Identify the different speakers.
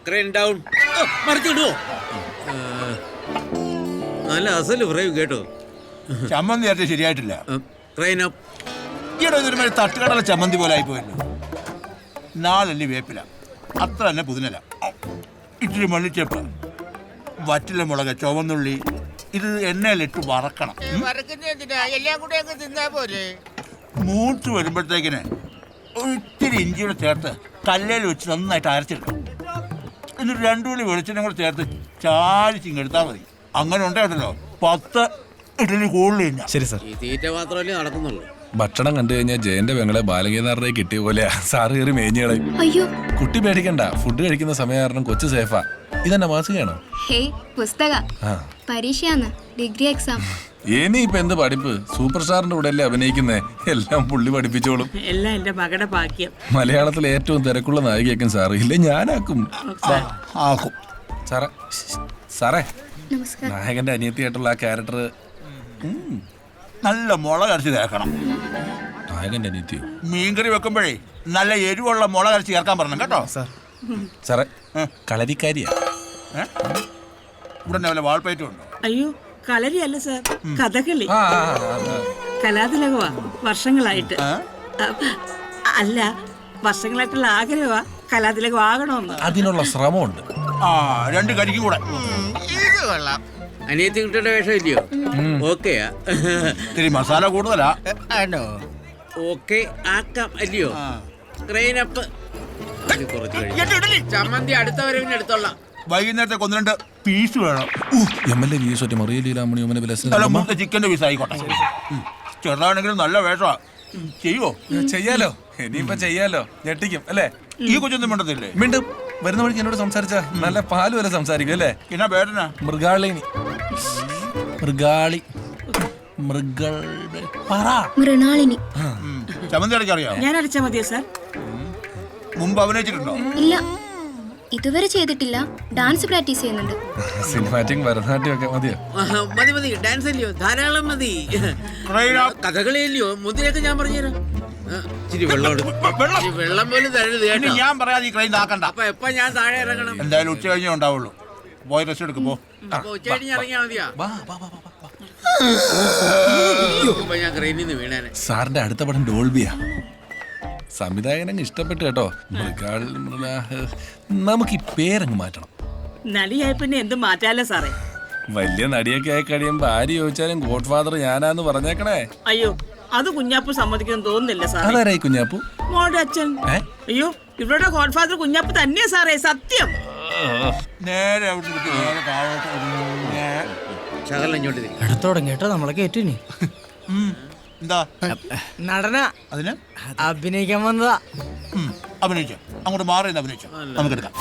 Speaker 1: Crane down. മറിച്ചിടുവോ? നല്ല അസല് fry കേട്ടോ.
Speaker 2: ചമ്മന്തി ആയിട്ട് ശരിയായിട്ടില്ല.
Speaker 1: Crane up.
Speaker 2: ഈയിടെ ഇതൊരു തട്ടുകടല ചമ്മന്തി പോലെ ആയിപ്പോയല്ലോ. നാലല്ലി വേപ്പില, അത്ര തന്നെ പുതിനല, ഇച്ചിരി മല്ലിച്ചപ്പ്, വറ്റില മുളക്, ചുവന്നുള്ളി. ഇത് എണ്ണയിലിട്ട് വറക്കണം. മൂത്ത് വരുമ്പോഴത്തേക്കിന് ഒത്തിരി ഇഞ്ചിയുടെ ചേർത്ത് കല്ലേൽ വെച്ച് നന്നായിട്ട് അരച്ചിടും. എന്നിട്ട് 2 ഉള്ളി വെളിച്ചെണ്ണ കൂടെ ചേർത്ത് ചാലിച്ചിങ്ങെടുത്താൽ മതി. അങ്ങനെ ഉണ്ടായിട്ടല്ലോ 10 ഇഡലി കൂടുതലില്ല.
Speaker 3: ശരി സാർ.
Speaker 1: ഈ തീറ്റ മാത്രമല്ലേ നടക്കുന്നുള്ളൂ.
Speaker 3: ഭക്ഷണം കണ്ടു കഴിഞ്ഞാൽ ജയന്റെ പെങ്ങളെ ബാലകീനാറിനെ കിട്ടിയ പോലെയാ സാറ് കയറി മേഞ്ഞുകളെ.
Speaker 4: അയ്യോ
Speaker 3: കുട്ടി പേടിക്കണ്ട, ഫുഡ് കഴിക്കുന്ന സമയം കാരണം കൊച്ചു സേഫാ. ഇതെന്നെ മാസികയാണോ?
Speaker 4: ഹേ പുസ്തക
Speaker 3: ആ
Speaker 4: പരീക്ഷയാണ്, ഡിഗ്രി എക്സാം.
Speaker 3: ഇനിയിപ്പൊ എന്ത് പഠിപ്പ്? സൂപ്പർ സ്റ്റാറിന്റെ കൂടെ അല്ലേ അഭിനയിക്കുന്നേ? എല്ലാം പുള്ളി പഠിപ്പിച്ചോളും.
Speaker 5: എല്ലാം എന്റെ മകളുടെ ഭാഗ്യം.
Speaker 3: മലയാളത്തിലെ ഏറ്റവും തിരക്കുള്ള നായികയാക്കും സാറ്. ഇല്ലേ ഞാനാക്കും.
Speaker 2: ആക്കും.
Speaker 3: സാറേ സാറേ
Speaker 4: നമസ്കാരം.
Speaker 3: നായകന്റെ അനിയത്തിയായിട്ടുള്ള ആ ക്യാരക്ടർ
Speaker 2: നല്ല മുളക് അരച്ച് ചേർക്കണം.
Speaker 3: നായകന്റെ അനിയത്തിയോ?
Speaker 2: മീൻകറി വെക്കുമ്പോഴേ നല്ല എരിവുള്ള മുളക് അരച്ച് ചേർക്കാൻ പറഞ്ഞു കേട്ടോ.
Speaker 3: സാറേ കളരിക്കാരിയാ.
Speaker 2: ഇവിടെ വല്ല വാൾപ്പയറ്റും ഉണ്ടോ?
Speaker 5: അയ്യോ കളരിയല്ല സാർ, കഥകളി.
Speaker 3: ആ
Speaker 5: കലാതിലകവാ വർഷങ്ങളായിട്ട്. അല്ല, വർഷങ്ങളായിട്ടുള്ള ആഗ്രഹമാ കലാതിലകമാകണമെന്ന്.
Speaker 3: അതിനുള്ള ശ്രമമുണ്ട്.
Speaker 2: 2 കരിക്കും കൂടെ.
Speaker 1: അനിയത്തി കുട്ടിയുടെ വേഷം ഇല്ലയോ? ഓക്കെയാ.
Speaker 2: ഇത്തിരി മസാല കൂടുതലാ.
Speaker 1: ഓക്കെ ആക്കാം അല്ലയോ? Crane up. കുറച്ച് കഴിയും. ചമ്മന്തി അടുത്ത വരവിന് എടുത്തോളാം.
Speaker 2: വൈകുന്നേരത്തെ 1-2 പീസ് വേണം.
Speaker 3: MLA VS ഒറ്റ മറിയലീലാമണിയോമനെ
Speaker 2: നല്ല മൂത്ത ചിക്കൻ്റെ പീസ് ആയിക്കോട്ടെ. ചെറുതാണെങ്കിലും നല്ല വേഷമാ. ചെയ്യുവോ?
Speaker 3: ചെയ്യാലോ, ഇനിയിപ്പൊ ചെയ്യാലോ. ഞെട്ടിക്കും അല്ലേ?
Speaker 2: ഈ കൊച്ചൊന്നും മിണ്ടത്തില്ലേ?
Speaker 3: വീണ്ടും വരുന്ന വഴിക്ക് എന്നോട് സംസാരിച്ച നല്ല പാല് വരെ സംസാരിക്കും അല്ലേ?
Speaker 2: എന്നാ പേരനാ?
Speaker 3: മൃഗാളിനി. മൃഗാളി.
Speaker 4: മൃണാളിനി.
Speaker 2: ചമ്മന്തി അടയ്ക്ക് അറിയാം?
Speaker 5: ഞാൻ അടിച്ചാ മതിയോ സാർ?
Speaker 2: മുമ്പ് അഭിനയിച്ചിട്ടുണ്ടോ?
Speaker 4: ഇല്ല, ഇതുവരെ ചെയ്തിട്ടില്ല. ഡാൻസ് പ്രാക്ടീസ് ചെയ്യുന്നുണ്ട്.
Speaker 3: സിനിമാറ്റിക് ഭരതനാട്യം ഒക്കെ മതിയോ?
Speaker 1: മതി മതി, ഡാൻസ് അല്ലയോ? ധാരാളം മതി. കഥകളി അല്ലയോ? മുദ്രയൊക്കെ ഞാൻ പറഞ്ഞുതരാം. ഇച്ചിരി വെള്ളം പോലും തരരുത് കേട്ടോ.
Speaker 2: ഞാൻ പറയാതെ ഈ ക്രെയിൻ ആക്കണ്ട.
Speaker 1: അപ്പൊ എപ്പ ഞാൻ താഴെ ഇറങ്ങണം?
Speaker 2: എന്തായാലും ഉച്ച കഴിഞ്ഞേ ഉണ്ടാവുള്ളൂ. പോയി റെസ്റ്റ് എടുക്കും. പോ.
Speaker 1: അപ്പൊ ഉച്ച കഴിഞ്ഞ് ഇറങ്ങിയാ മതിയാ? ഇപ്പൊ ഞാൻ ക്രെയിനിൽ നിന്ന് വീണാനെ.
Speaker 3: സാറിന്റെ അടുത്ത പടം ഡോൾബിയാ. സംവിധായകനങ്ങ് ഇഷ്ടപ്പെട്ടു കേട്ടോ. നമുക്ക് ഈ പേരങ്ങ് മാറ്റണം.
Speaker 5: നടിയായി പിന്നെ എന്ത് മാറ്റാലോ സാറേ?
Speaker 3: വലിയ നടിയൊക്കെ ആയി കഴിയുമ്പോ ആര് ചോദിച്ചാലും ഗോഡ് ഫാദർ ഞാനാന്ന് പറഞ്ഞേക്കണേ.
Speaker 5: അയ്യോ, അത് കുഞ്ഞാപ്പു സമ്മതിക്കുമെന്ന് തോന്നുന്നില്ല സാറേ.
Speaker 3: അതാരായി കുഞ്ഞാപ്പു?
Speaker 5: മോളുടെ അച്ഛൻ. അയ്യോ, ഇവരുടെ ഗോഡ് ഫാദർ കുഞ്ഞാപ്പു തന്നെയാ സാറേ, സത്യം.
Speaker 2: നേരെ
Speaker 1: ശകലം ഇങ്ങോട്ട് തിരി.
Speaker 6: എടുത്തോടും കേട്ടോ, നമ്മളെ കേട്ടിനി.
Speaker 2: എന്താ
Speaker 6: നടന
Speaker 2: അതിന്
Speaker 6: അഭിനയിക്കാൻ വന്നതാ.
Speaker 2: അഭിനയിച്ചോ? അങ്ങോട്ട് മാറി അഭിനയിച്ചോ? നമുക്കെടുക്കാം.